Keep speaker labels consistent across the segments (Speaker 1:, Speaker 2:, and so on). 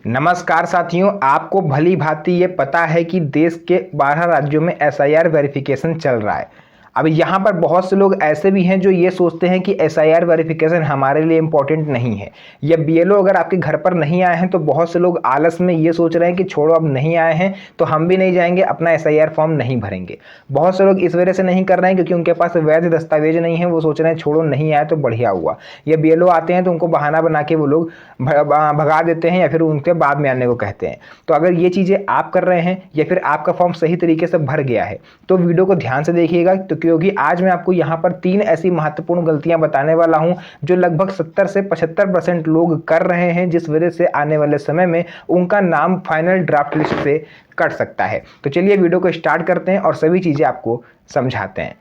Speaker 1: नमस्कार साथियों, आपको भली भांति ये पता है कि देश के 12 राज्यों में एसआईआर वेरिफिकेशन चल रहा है। अब यहाँ पर बहुत से लोग ऐसे भी हैं जो ये सोचते हैं कि एसआईआर वेरिफिकेशन हमारे लिए इम्पोर्टेंट नहीं है, या बीएलओ अगर आपके घर पर नहीं आए हैं तो बहुत से लोग आलस में ये सोच रहे हैं कि छोड़ो अब नहीं आए हैं तो हम भी नहीं जाएंगे, अपना एसआईआर फॉर्म नहीं भरेंगे। बहुत से लोग इस वजह से नहीं कर रहे हैं क्योंकि उनके पास वैध दस्तावेज नहीं है, वो सोच रहे हैं छोड़ो नहीं आए तो बढ़िया हुआ। या बीएलओ आते हैं तो उनको बहाना बना के वो लोग भगा देते हैं या फिर उनके बाद में आने को कहते हैं। तो अगर ये चीज़ें आप कर रहे हैं या फिर आपका फॉर्म सही तरीके से भर गया है तो वीडियो को ध्यान से देखिएगा, तो क्योंकि आज मैं आपको यहाँ पर 3 ऐसी महत्वपूर्ण गलतियां बताने वाला हूं जो लगभग 70 से 75% लोग कर रहे हैं, जिस वजह से आने वाले समय में उनका नाम फाइनल ड्राफ्ट लिस्ट से कट सकता है। तो चलिए वीडियो को स्टार्ट करते हैं और सभी चीज़ें आपको समझाते हैं।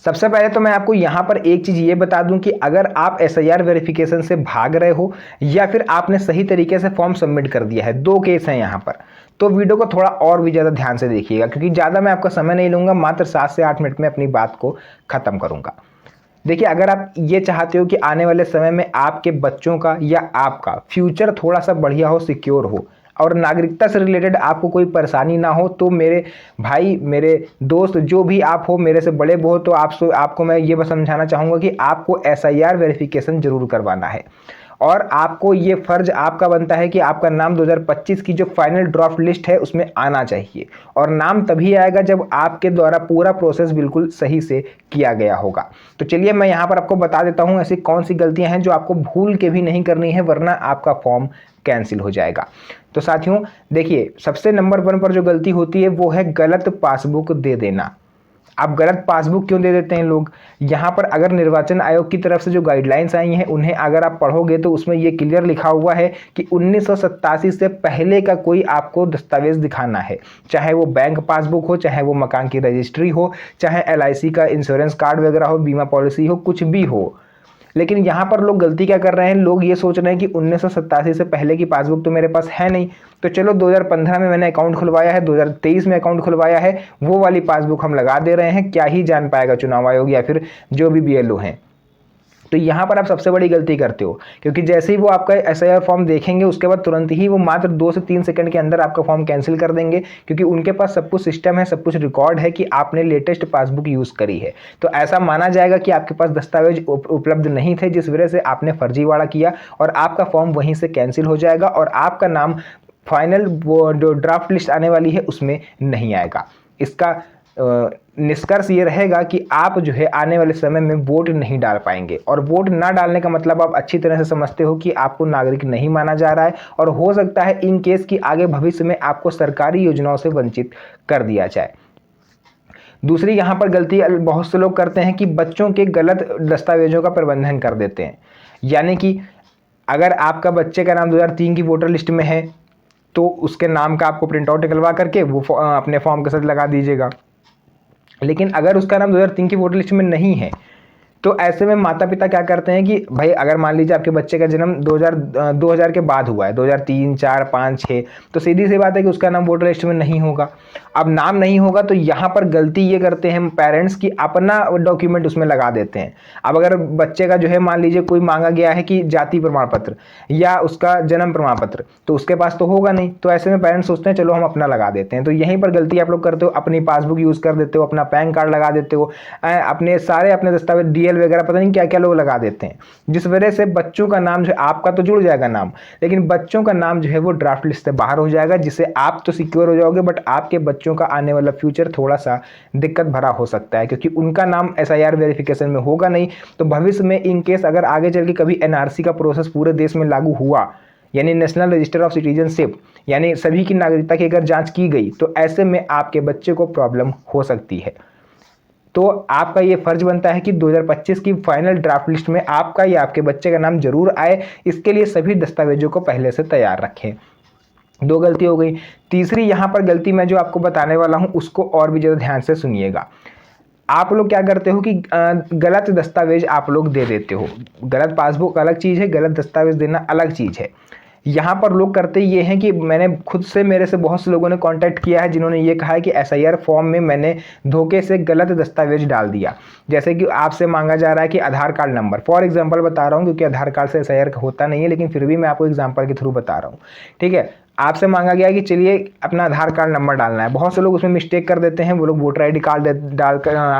Speaker 1: सबसे पहले तो मैं आपको यहाँ पर एक चीज़ ये बता दूं कि अगर आप एसआईआर वेरिफिकेशन से भाग रहे हो या फिर आपने सही तरीके से फॉर्म सबमिट कर दिया है, 2 केस हैं यहाँ पर, तो वीडियो को थोड़ा और भी ज़्यादा ध्यान से देखिएगा क्योंकि ज़्यादा मैं आपका समय नहीं लूँगा, मात्र 7 से 8 मिनट में अपनी बात को ख़त्म करूँगा। देखिए, अगर आप ये चाहते हो कि आने वाले समय में आपके बच्चों का या आपका फ्यूचर थोड़ा सा बढ़िया हो, सिक्योर हो और नागरिकता से रिलेटेड आपको कोई परेशानी ना हो, तो मेरे भाई, मेरे दोस्त, जो भी आप हो, मेरे से बड़े हो, तो आपको मैं ये बस समझाना चाहूँगा कि आपको एसआईआर वेरिफिकेशन जरूर करवाना है और आपको ये फ़र्ज आपका बनता है कि आपका नाम 2025 की जो फाइनल ड्राफ्ट लिस्ट है उसमें आना चाहिए। और नाम तभी आएगा जब आपके द्वारा पूरा प्रोसेस बिल्कुल सही से किया गया होगा। तो चलिए मैं यहाँ पर आपको बता देता हूँ ऐसी कौन सी गलतियाँ हैं जो आपको भूल के भी नहीं करनी है, वरना आपका फॉर्म कैंसिल हो जाएगा। तो साथियों देखिए, सबसे नंबर 1 पर जो गलती होती है वो है गलत पासबुक दे देना। आप गलत पासबुक क्यों दे देते हैं लोग? यहाँ पर अगर निर्वाचन आयोग की तरफ से जो गाइडलाइंस आई हैं उन्हें अगर आप पढ़ोगे तो उसमें ये क्लियर लिखा हुआ है कि 1987 से पहले का कोई आपको दस्तावेज दिखाना है, चाहे वो बैंक पासबुक हो, चाहे वो मकान की रजिस्ट्री हो, चाहे एलआईसी का इंश्योरेंस कार्ड वगैरह हो, बीमा पॉलिसी हो, कुछ भी हो। लेकिन यहाँ पर लोग गलती क्या कर रहे हैं, लोग ये सोच रहे हैं कि 1987 से पहले की पासबुक तो मेरे पास है नहीं, तो चलो 2015 में मैंने अकाउंट खुलवाया है, 2023 में अकाउंट खुलवाया है, वो वाली पासबुक हम लगा दे रहे हैं। क्या ही जान पाएगा चुनाव आयोग या फिर जो भी बीएलओ हैं। तो यहाँ पर आप सबसे बड़ी गलती करते हो, क्योंकि जैसे ही वो आपका एसआईआर फॉर्म देखेंगे उसके बाद तुरंत ही वो मात्र 2 से 3 सेकंड के अंदर आपका फॉर्म कैंसिल कर देंगे, क्योंकि उनके पास सब कुछ सिस्टम है, सब कुछ रिकॉर्ड है कि आपने लेटेस्ट पासबुक यूज़ करी है। तो ऐसा माना जाएगा कि आपके पास दस्तावेज उपलब्ध नहीं थे, जिस वजह से आपने फर्जीवाड़ा किया और आपका फॉर्म वहीं से कैंसिल हो जाएगा और आपका नाम फाइनल वो जो ड्राफ्ट लिस्ट आने वाली है उसमें नहीं आएगा। इसका निष्कर्ष ये रहेगा कि आप जो है आने वाले समय में वोट नहीं डाल पाएंगे, और वोट ना डालने का मतलब आप अच्छी तरह से समझते हो कि आपको नागरिक नहीं माना जा रहा है और हो सकता है इन केस कि आगे भविष्य में आपको सरकारी योजनाओं से वंचित कर दिया जाए। दूसरी यहाँ पर गलती बहुत से लोग करते हैं कि बच्चों के गलत दस्तावेजों का प्रबंधन कर देते हैं। यानी कि अगर आपका बच्चे का नाम 2003 की वोटर लिस्ट में है तो उसके नाम का आपको प्रिंट आउट निकलवा करके वो अपने फॉर्म के साथ लगा दीजिएगा। लेकिन अगर उसका नाम 2003 की वोटर लिस्ट में नहीं है तो ऐसे में माता पिता क्या करते हैं कि भाई, अगर मान लीजिए आपके बच्चे का जन्म 2000 के बाद हुआ है, 2003, 4, 5, 6, तो सीधी सी बात है कि उसका नाम वोटर लिस्ट में नहीं होगा। अब नाम नहीं होगा तो यहाँ पर गलती ये करते हैं पेरेंट्स की अपना डॉक्यूमेंट उसमें लगा देते हैं। अब अगर बच्चे का जो है मान लीजिए कोई मांगा गया है कि जाति प्रमाण पत्र या उसका जन्म प्रमाण पत्र, तो उसके पास तो होगा नहीं, तो ऐसे में पेरेंट्स सोचते हैं चलो हम अपना लगा देते हैं। तो यहीं पर गलती आप लोग करते हो, अपनी पासबुक यूज़ कर देते हो, अपना पैन कार्ड लगा देते हो, अपने दस्तावेज डीएल वगैरह पता नहीं क्या क्या लोग लगा देते हैं, जिस वजह से बच्चों का नाम जो है, आपका तो जुड़ जाएगा नाम, लेकिन बच्चों का नाम जो है वो ड्राफ्ट लिस्ट से बाहर हो जाएगा, जिससे आप तो सिक्योर हो जाओगे बट आपके बच्चों का आने वाला फ्यूचर थोड़ा सा दिक्कत भरा हो सकता है, क्योंकि उनका नाम एसआईआर वेरिफिकेशन में होगा नहीं। तो भविष्य में इन केस अगर आगे चल के कभी एनआरसी का प्रोसेस पूरे देश में लागू हुआ, यानी नेशनल रजिस्टर ऑफ सिटीजनशिप, यानी सभी की नागरिकता की अगर जांच की गई, तो ऐसे में आपके बच्चे को प्रॉब्लम हो सकती है। तो आपका ये फर्ज बनता है कि 2025 की फाइनल ड्राफ्ट लिस्ट में आपका या आपके बच्चे का नाम जरूर आए। इसके लिए सभी दस्तावेजों को पहले से तैयार रखें। 2 गलती हो गई। तीसरी यहाँ पर गलती मैं जो आपको बताने वाला हूँ उसको और भी ज़्यादा ध्यान से सुनिएगा। आप लोग क्या करते हो कि गलत दस्तावेज आप लोग दे देते हो। गलत पासबुक अलग चीज़ है, गलत दस्तावेज देना अलग चीज़ है। यहाँ पर लोग करते ये हैं कि मैंने खुद से, मेरे से बहुत से लोगों ने कांटेक्ट किया है जिन्होंने ये कहा है कि एसआईआर फॉर्म में मैंने धोखे से गलत दस्तावेज डाल दिया। जैसे कि आपसे मांगा जा रहा है कि आधार कार्ड नंबर, फॉर एग्जांपल बता रहा हूँ क्योंकि आधार कार्ड से एसआईआर होता नहीं है, लेकिन फिर भी मैं आपको एग्जांपल के थ्रू बता रहा हूँ, ठीक है। आपसे मांगा गया कि चलिए अपना आधार कार्ड नंबर डालना है। बहुत से लोग उसमें मिस्टेक कर देते हैं, वो लोग voter ID card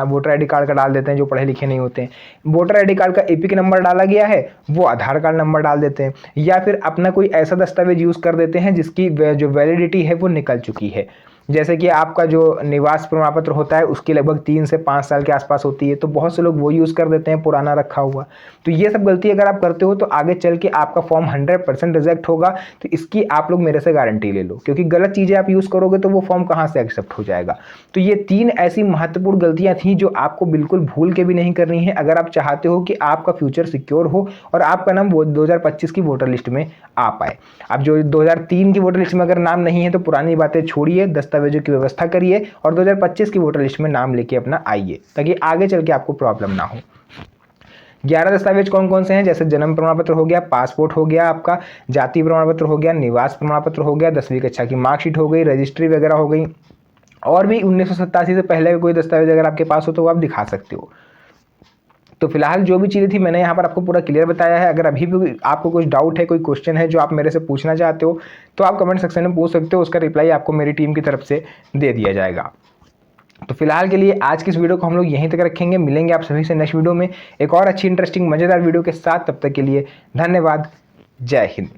Speaker 1: voter ID card का डाल देते हैं जो पढ़े लिखे नहीं होते हैं। वोटर आईडी कार्ड का एपिक नंबर डाला गया है, वो आधार कार्ड नंबर डाल देते हैं, या फिर अपना कोई ऐसा दस्तावेज यूज़ कर देते हैं जिसकी जो वैलिडिटी है वो निकल चुकी है। जैसे कि आपका जो निवास प्रमाण पत्र होता है उसकी लगभग 3 से 5 साल के आसपास होती है, तो बहुत से लोग वो यूज़ कर देते हैं पुराना रखा हुआ। तो ये सब गलती अगर आप करते हो तो आगे चल के आपका फॉर्म 100% रिजेक्ट होगा। तो इसकी आप लोग मेरे से गारंटी ले लो, क्योंकि गलत चीज़ें आप यूज़ करोगे तो वो फॉर्म कहाँ से एक्सेप्ट हो जाएगा। तो ये 3 ऐसी महत्वपूर्ण गलतियाँ थी जो आपको बिल्कुल भूल के भी नहीं करनी है अगर आप चाहते हो कि आपका फ्यूचर सिक्योर हो और आपका नाम 2025 की वोटर लिस्ट में आ पाए। अब जो 2003 की वोटर लिस्ट में अगर नाम नहीं है तो पुरानी बातें छोड़िए, दस्तावेजों की व्यवस्था करिए और 2025 की वोटर लिस्ट में नाम लेके अपना आइए, ताकि आगे चल के आपको प्रॉब्लम ना हो। 11 दस्तावेज कौन कौन से हैं, जैसे जन्म प्रमाण पत्र हो गया, पासपोर्ट हो गया, आपका जाति प्रमाण पत्र हो गया, निवास प्रमाण पत्र हो गया, 10वीं कक्षा की मार्कशीट हो गई, रजिस्ट्री वगैरह हो गई, और भी 1987 से पहले का कोई दस्तावेज अगर आपके पास हो तो वो आप दिखा सकते हो। तो फिलहाल जो भी चीज़ें थी मैंने यहाँ पर आपको पूरा क्लियर बताया है। अगर अभी भी आपको कुछ डाउट है, कोई क्वेश्चन है जो आप मेरे से पूछना चाहते हो, तो आप कमेंट सेक्शन में पूछ सकते हो, उसका रिप्लाई आपको मेरी टीम की तरफ से दे दिया जाएगा। तो फिलहाल के लिए आज की इस वीडियो को हम लोग यहीं तक रखेंगे। मिलेंगे आप सभी से नेक्स्ट वीडियो में एक और अच्छी इंटरेस्टिंग मज़ेदार वीडियो के साथ। तब तक के लिए धन्यवाद। जय हिंद।